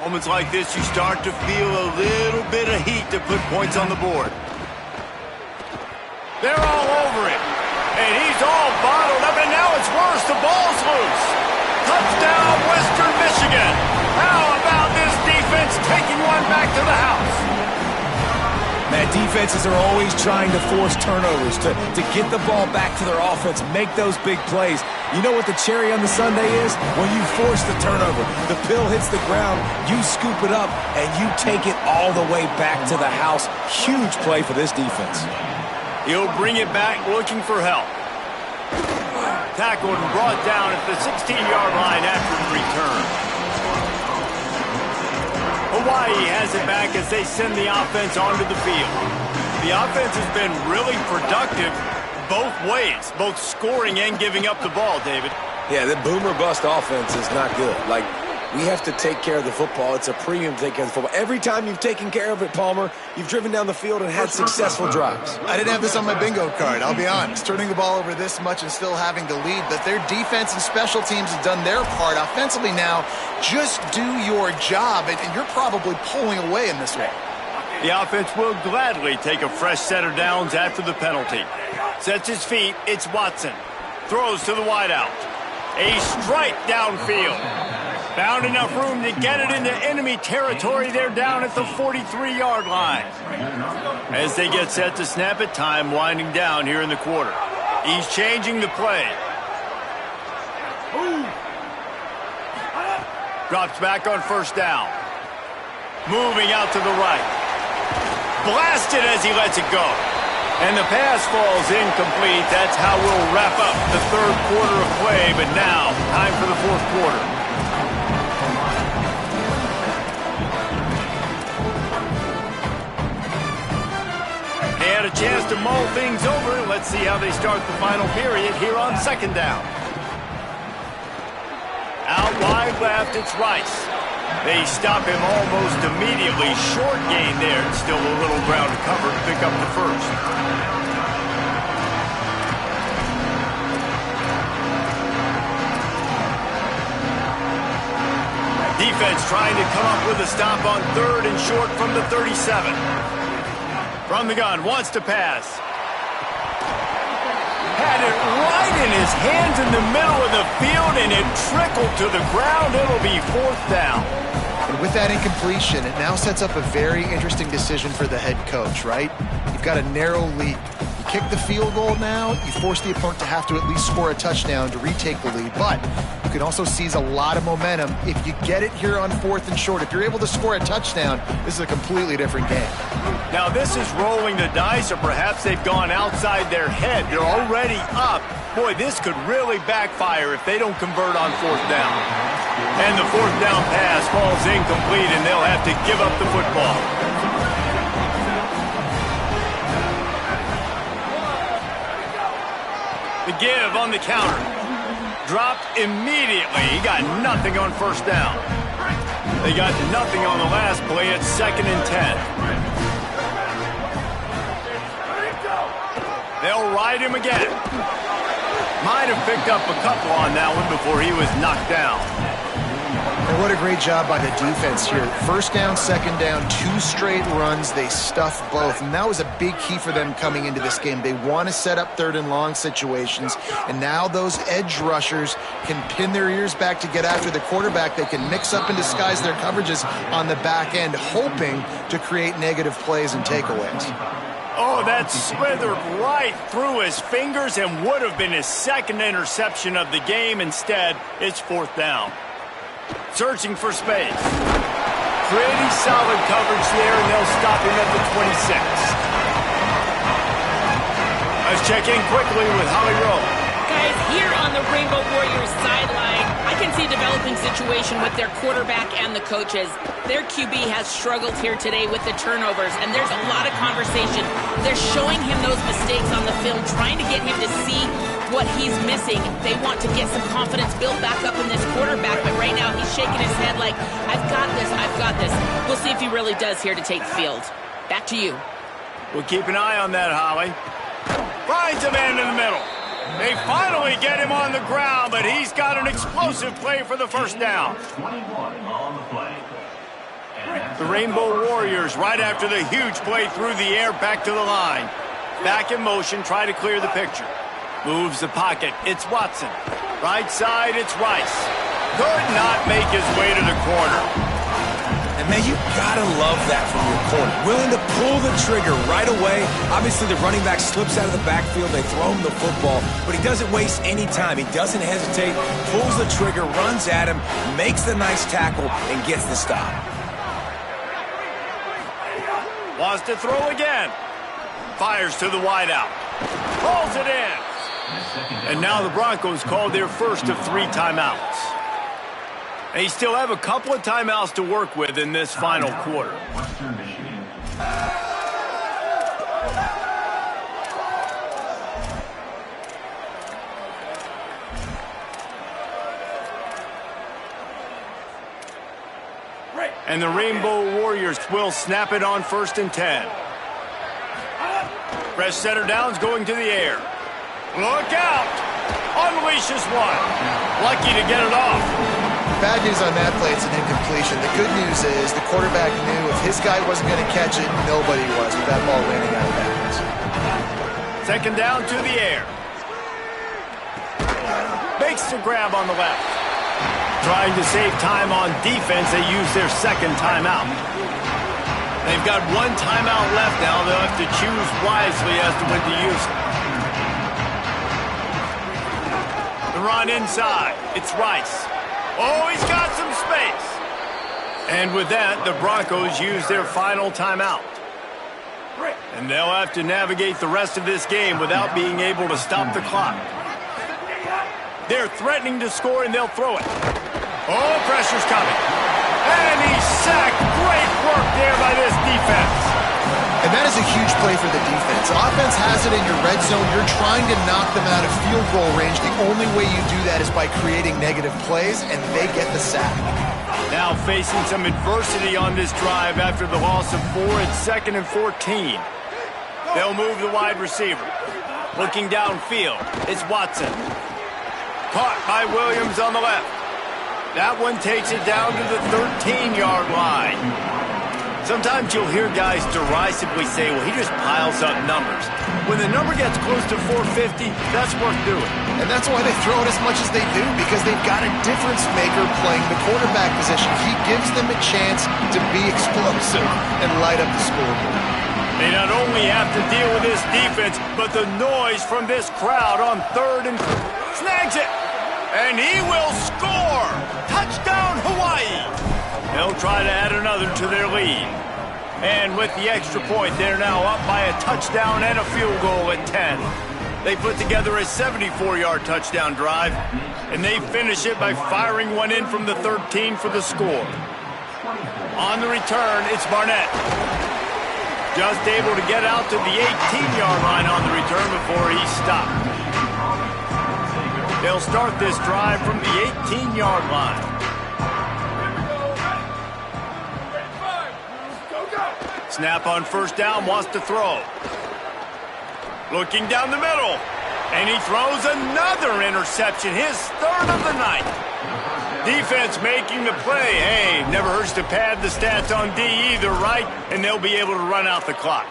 Moments like this, you start to feel a little bit of heat to put points on the board. They're all over it. And he's all bottled up, and now it's worse. The ball's loose. Touchdown, Western Michigan. How about this defense taking one back to the house? Man, defenses are always trying to force turnovers, to get the ball back to their offense, make those big plays. You know what the cherry on the sundae is? When you force the turnover, the pill hits the ground, you scoop it up, and you take it all the way back to the house. Huge play for this defense. He'll bring it back looking for help. Tackled and brought down at the 16-yard line after the return. Hawaii has it back as they send the offense onto the field. The offense has been really productive both ways, both scoring and giving up the ball, David. Yeah, the boom or bust offense is not good. Like, we have to take care of the football. It's a premium to take care of the football. Every time you've taken care of it, Palmer, you've driven down the field and had successful drives. I didn't have this on my bingo card, I'll be honest. Turning the ball over this much and still having the lead, but their defense and special teams have done their part. Offensively now, just do your job, and you're probably pulling away in this one. The offense will gladly take a fresh set of downs after the penalty. Sets his feet, it's Watson. Throws to the wideout. A strike downfield. Found enough room to get it into enemy territory. They're down at the 43-yard line. As they get set to snap it, time winding down here in the quarter. He's changing the play. Drops back on first down. Moving out to the right. Blasted as he lets it go. And the pass falls incomplete. That's how we'll wrap up the third quarter of play. But now, time for the fourth quarter. They had a chance to mull things over. Let's see how they start the final period here on second down. Out wide left, it's Rice. They stop him almost immediately. Short gain there. Still a little ground to cover to pick up the first. Defense trying to come up with a stop on third and short from the 37. From the gun, wants to pass. Had it right in his hands in the middle of the field, and it trickled to the ground. It'll be fourth down. And with that incompletion, it now sets up a very interesting decision for the head coach, right? You've got a narrow lead. You kick the field goal now, you force the opponent to have to at least score a touchdown to retake the lead. But you can also seize a lot of momentum if you get it here on fourth and short. If you're able to score a touchdown, this is a completely different game. Now this is rolling the dice, or perhaps they've gone outside their head. They're already up. Boy, this could really backfire if they don't convert on fourth down. And the fourth down pass falls incomplete, and they'll have to give up the football. The give on the counter. Dropped immediately. He got nothing on first down. They got nothing on the last play. It's 2nd and 10. They'll ride him again. Might have picked up a couple on that one before he was knocked down. And what a great job by the defense here. First down, second down, 2 straight runs. They stuffed both, and that was a big key for them coming into this game. They want to set up third and long situations, and now those edge rushers can pin their ears back to get after the quarterback. They can mix up and disguise their coverages on the back end, hoping to create negative plays and takeaways. Oh, that slithered right through his fingers and would have been his second interception of the game. Instead, it's fourth down. Searching for space. Pretty solid coverage there, and they'll stop him at the 26. Let's check in quickly with Holly Rowe. Guys, here on the Rainbow Warriors sideline, I can see a developing situation with their quarterback and the coaches. Their QB has struggled here today with the turnovers, and there's a lot of conversation. They're showing him those mistakes on the film, trying to get him to see what he's missing. They want to get some confidence built back up in this quarterback, but right now he's shaking his head like, I've got this, I've got this. We'll see if he really does here to take the field. Back to you. We'll keep an eye on that, Holly. Finds a man in the middle. They finally get him on the ground, but he's got an explosive play for the first down. 21 on the play. The Rainbow Warriors right after the huge play through the air back to the line. Back in motion, try to clear the picture. Moves the pocket, it's Watson. Right side, it's Rice. Could not make his way to the corner. And, man, you gotta love that from your corner. Willing to pull the trigger right away. Obviously, the running back slips out of the backfield. They throw him the football, but he doesn't waste any time. He doesn't hesitate, pulls the trigger, runs at him, makes the nice tackle, and gets the stop. Wants to throw again. Fires to the wideout. Pulls it in. And now the Broncos called their first of 3 timeouts. They still have a couple of timeouts to work with in this final quarter. And the Rainbow Warriors will snap it on 1st and 10. Fresh setter downs going to the air. Look out! Unleashes one. Lucky to get it off. Bad news on that play, it's an incompletion. The good news is the quarterback knew if his guy wasn't going to catch it, nobody was with that ball landing out of bounds. 2nd down to the air. Makes the grab on the left. Trying to save time on defense, they use their 2nd timeout. They've got 1 timeout left now. They'll have to choose wisely as to when to use it. The run inside. It's Rice. Oh, he's got some space. And with that, the Broncos use their final timeout. And they'll have to navigate the rest of this game without being able to stop the clock. They're threatening to score, and they'll throw it. Oh, pressure's coming. And he's sacked. Great work there by this defense. And that is a huge play for the defense. Offense has it in your red zone. You're trying to knock them out of field goal range. The only way you do that is by creating negative plays, and they get the sack. Now facing some adversity on this drive after the loss of 4. It's 2nd and 14. They'll move the wide receiver. Looking downfield, it's Watson. Caught by Williams on the left. That one takes it down to the 13-yard line. Sometimes you'll hear guys derisively say, well, he just piles up numbers. When the number gets close to 450, that's worth doing. And that's why they throw it as much as they do, because they've got a difference maker playing the quarterback position. He gives them a chance to be explosive and light up the scoreboard. They not only have to deal with this defense, but the noise from this crowd on 3rd and... Snags it! And he will score! Touchdown, Hawaii! They'll try to add another to their lead. And with the extra point, they're now up by a touchdown and a field goal at 10. They put together a 74-yard touchdown drive, and they finish it by firing one in from the 13 for the score. On the return, it's Barnett. Just able to get out to the 18-yard line on the return before he's stopped. They'll start this drive from the 18-yard line. Snap on 1st down, wants to throw. Looking down the middle. And he throws another interception, his 3rd of the night. Defense making the play. Hey, never hurts to pad the stats on D either, right? And they'll be able to run out the clock.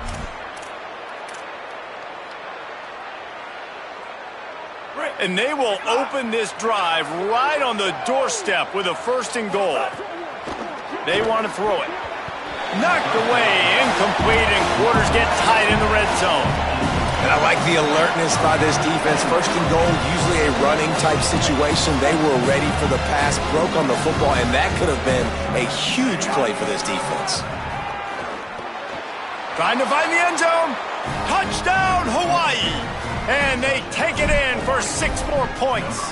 And they will open this drive right on the doorstep with a 1st and goal. They want to throw it. Knocked away, incomplete, and quarters get tight in the red zone. And I like the alertness by this defense. 1st and goal, usually a running type situation. They were ready for the pass, broke on the football, and that could have been a huge play for this defense. Trying to find the end zone. Touchdown, Hawaii! And they take it in for 6 more points.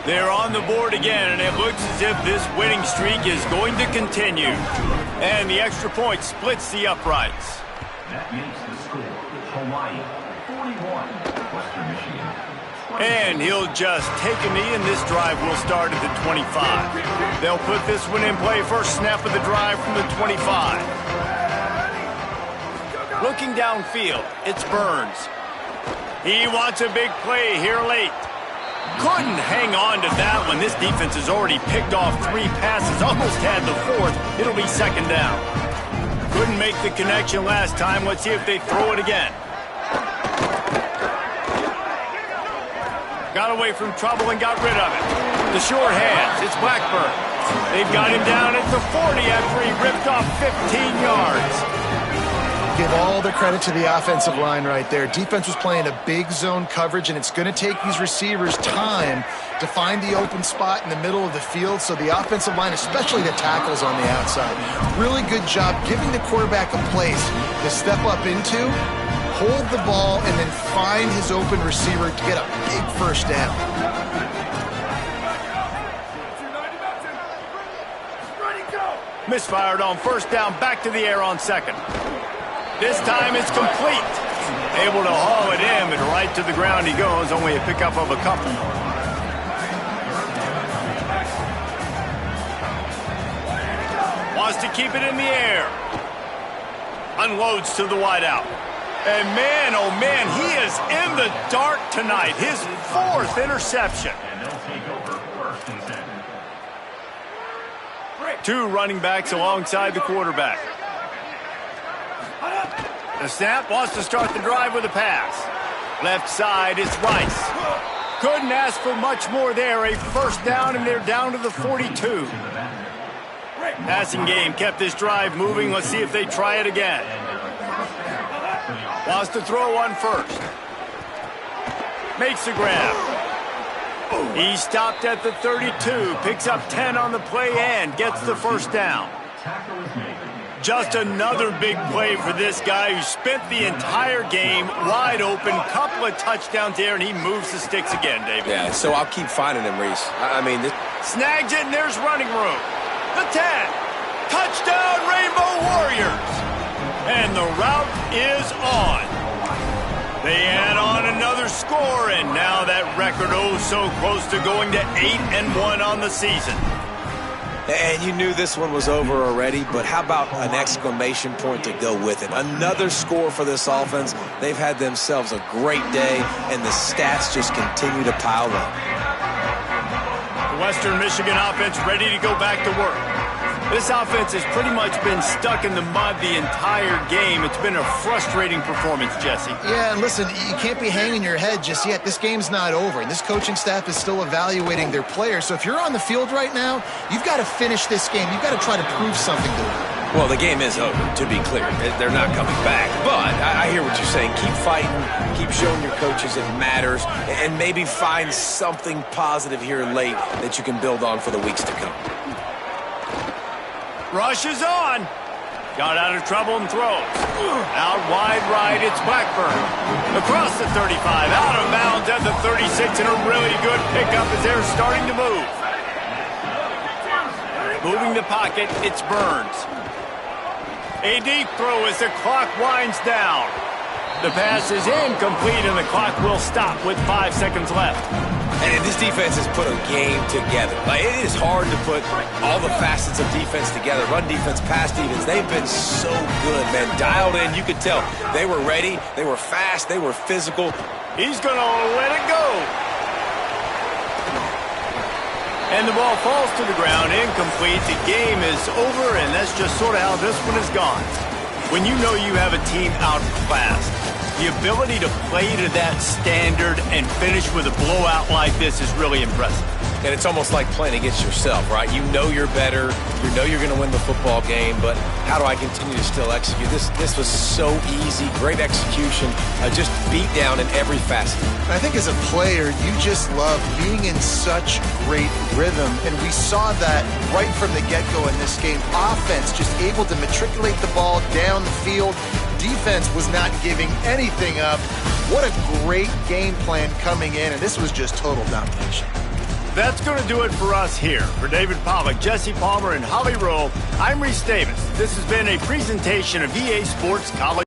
They're on the board again, and it looks as if this winning streak is going to continue. And the extra point splits the uprights. That makes the score Hawaii 41, Western Michigan. And he'll just take a knee, and this drive will start at the 25. They'll put this one in play first snap of the drive from the 25. Looking downfield, it's Burns. He wants a big play here late. Couldn't hang on to that when this defense has already picked off 3 passes, almost had the 4th. It'll be 2nd down. Couldn't make the connection last time. Let's see if they throw it again. Got away from trouble and got rid of it. The short hands, it's Blackburn. They've got him down at the 40 after he ripped off 15 yards. Give all the credit to the offensive line right there. Defense was playing a big zone coverage, and it's going to take these receivers time to find the open spot in the middle of the field. So the offensive line, especially the tackles on the outside, really good job giving the quarterback a place to step up into, hold the ball, and then find his open receiver to get a big first down. Misfired on 1st down, back to the air on 2nd. This time it's complete. Able to haul it in, but right to the ground he goes, only a pickup of a couple. Wants to keep it in the air. Unloads to the wideout. And man, oh man, he is in the dark tonight. His 4th interception. And they'll take over 1st and 10. 2 running backs alongside the quarterback. The snap, wants to start the drive with a pass. Left side, it's Rice. Couldn't ask for much more there. A 1st down, and they're down to the 42. Passing game kept this drive moving. Let's see if they try it again. Wants to throw on 1st. Makes the grab. He stopped at the 32, picks up 10 on the play and gets the 1st down. Just another big play for this guy who spent the entire game wide open, couple of touchdowns there, and he moves the sticks again, David. Yeah, so I'll keep finding him, Reese. I mean, snags it, and there's running room. The 10. Touchdown, Rainbow Warriors. And the route is on. They add on another score, and now that record oh so close to going to 8-1 on the season. And you knew this one was over already, but how about an exclamation point to go with it? Another score for this offense. They've had themselves a great day, and the stats just continue to pile up. The Western Michigan offense ready to go back to work. This offense has pretty much been stuck in the mud the entire game. It's been a frustrating performance, Jesse. Yeah, and listen, you can't be hanging your head just yet. This game's not over, and this coaching staff is still evaluating their players. So if you're on the field right now, you've got to finish this game. You've got to try to prove something to them. Well, the game is over, to be clear. They're not coming back. But I hear what you're saying. Keep fighting. Keep showing your coaches it matters. And maybe find something positive here late that you can build on for the weeks to come. Rush is on. Got out of trouble and throws. Out wide right, it's Blackburn. Across the 35, out of bounds at the 36, and a really good pickup as they're starting to move. Moving the pocket, it's Burns. A deep throw as the clock winds down. The pass is incomplete, and the clock will stop with 5 seconds left. And this defense has put a game together. Like, it is hard to put all the facets of defense together. Run defense, pass defense. They've been so good, man. Dialed in, you could tell. They were ready. They were fast. They were physical. He's going to let it go. And the ball falls to the ground, incomplete. The game is over, and that's just sort of how this one has gone. When you know you have a team outclassed, the ability to play to that standard and finish with a blowout like this is really impressive. And it's almost like playing against yourself, right? You know you're better. You know you're going to win the football game, but how do I continue to still execute? This was so easy. Great execution. Just beat down in every facet. I think as a player, you just love being in such great rhythm, and we saw that right from the get-go in this game. Offense just able to matriculate the ball down the field. Defense was not giving anything up. What a great game plan coming in, and this was just total domination. That's going to do it for us here. For David Pollack, Jesse Palmer, and Holly Rowe, I'm Reese Davis. This has been a presentation of EA Sports College.